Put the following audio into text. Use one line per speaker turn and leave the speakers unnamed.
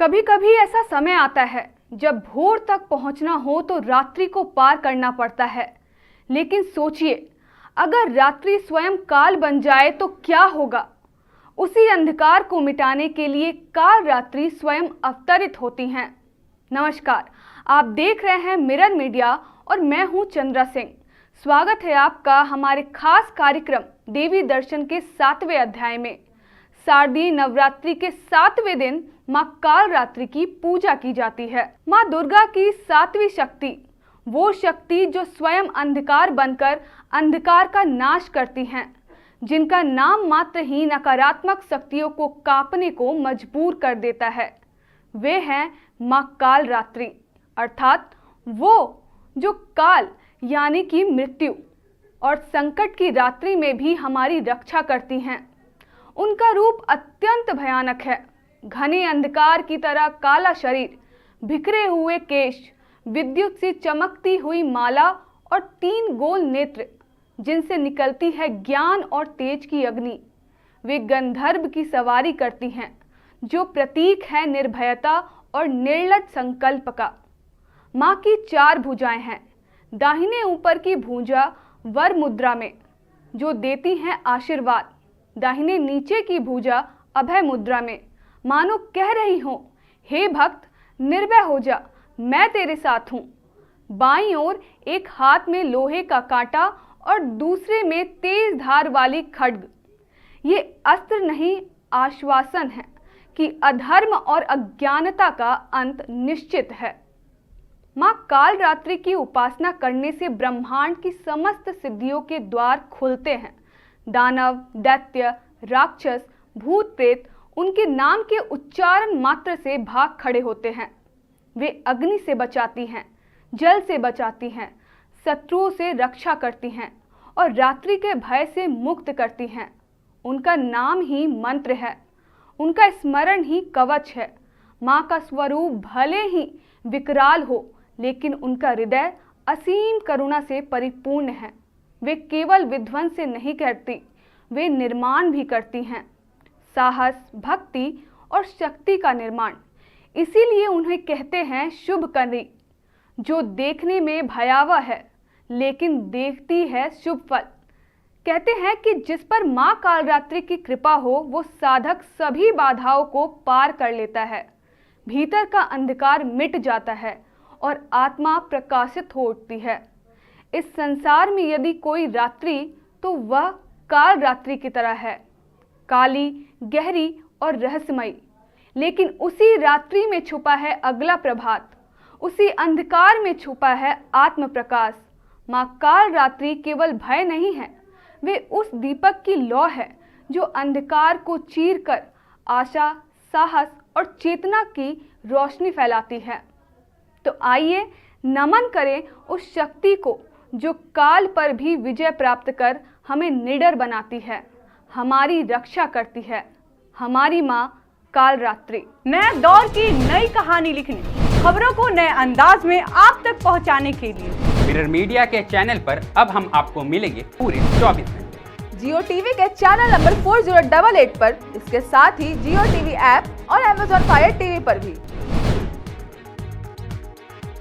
कभी कभी ऐसा समय आता है जब भोर तक पहुंचना हो तो रात्रि को पार करना पड़ता है। लेकिन सोचिए, अगर रात्रि स्वयं काल बन जाए तो क्या होगा। उसी अंधकार को मिटाने के लिए काल रात्रि स्वयं अवतरित होती हैं। नमस्कार, आप देख रहे हैं मिरर मीडिया और मैं हूं चंद्रा सिंह। स्वागत है आपका हमारे खास कार्यक्रम देवी दर्शन के 7वें अध्याय में। शारदीय नवरात्रि के 7वें दिन मां काल रात्रि की पूजा की जाती है। मां दुर्गा की 7वीं शक्ति, वो शक्ति जो स्वयं अंधकार बनकर अंधकार का नाश करती हैं, जिनका नाम मात्र ही नकारात्मक शक्तियों को कांपने को मजबूर कर देता है, वे हैं मां काल रात्रि, अर्थात वो जो काल यानी कि मृत्यु और संकट की रात्रि में भी हमारी रक्षा करती हैं। उनका रूप अत्यंत भयानक है। घने अंधकार की तरह काला शरीर, बिखरे हुए केश, विद्युत से चमकती हुई माला और 3 गोल नेत्र जिनसे निकलती है ज्ञान और तेज की अग्नि। वे गंधर्व की सवारी करती हैं, जो प्रतीक है निर्भयता और निर्लज संकल्प का। मां की 4 भुजाएं हैं। दाहिने ऊपर की भुजा वर मुद्रा में, जो देती हैं आशीर्वाद। दाहिने नीचे की भुजा अभय मुद्रा में, मानो कह रही हो, हे भक्त निर्भय हो जा, मैं तेरे साथ हूँ। बाईं ओर एक हाथ में लोहे का कांटा और दूसरे में तेज धार वाली खड्ग। ये अस्त्र नहीं, आश्वासन है कि अधर्म और अज्ञानता का अंत निश्चित है। मां काल रात्रि की उपासना करने से ब्रह्मांड की समस्त सिद्धियों के द्वार खुलते हैं। दानव, दैत्य, राक्षस, भूत प्रेत उनके नाम के उच्चारण मात्र से भाग खड़े होते हैं। वे अग्नि से बचाती हैं, जल से बचाती हैं, शत्रुओं से रक्षा करती हैं और रात्रि के भय से मुक्त करती हैं। उनका नाम ही मंत्र है, उनका स्मरण ही कवच है। मां का स्वरूप भले ही विकराल हो, लेकिन उनका हृदय असीम करुणा से परिपूर्ण है। वे केवल विध्वंस से नहीं करती, वे निर्माण भी करती हैं, साहस, भक्ति और शक्ति का निर्माण। इसीलिए उन्हें कहते हैं शुभकरी, जो देखने में भयावह है लेकिन देखती है शुभ फल। कहते हैं कि जिस पर मां कालरात्रि की कृपा हो, वो साधक सभी बाधाओं को पार कर लेता है। भीतर का अंधकार मिट जाता है और आत्मा प्रकाशित हो उठती है। इस संसार में यदि कोई रात्रि, तो वह काल रात्रि की तरह है, काली, गहरी और रहस्यमयी। लेकिन उसी रात्रि में छुपा है अगला प्रभात, उसी अंधकार में छुपा है आत्म प्रकाश। मां काल रात्रि केवल भय नहीं है, वे उस दीपक की लौ है जो अंधकार को चीरकर आशा, साहस और चेतना की रोशनी फैलाती है। तो आइए नमन करें उस शक्ति को जो काल पर भी विजय प्राप्त कर हमें निडर बनाती है, हमारी रक्षा करती है, हमारी मां काल रात्रि।
नए दौर की नई कहानी लिखने, खबरों को नए अंदाज में आप तक पहुंचाने के लिए
मिरर मीडिया के चैनल पर अब हम आपको मिलेंगे पूरे 24 घंटे।
जियो टीवी के चैनल नंबर 4088 पर, इसके साथ ही जियो टीवी ऐप और Amazon Fire TV पर भी।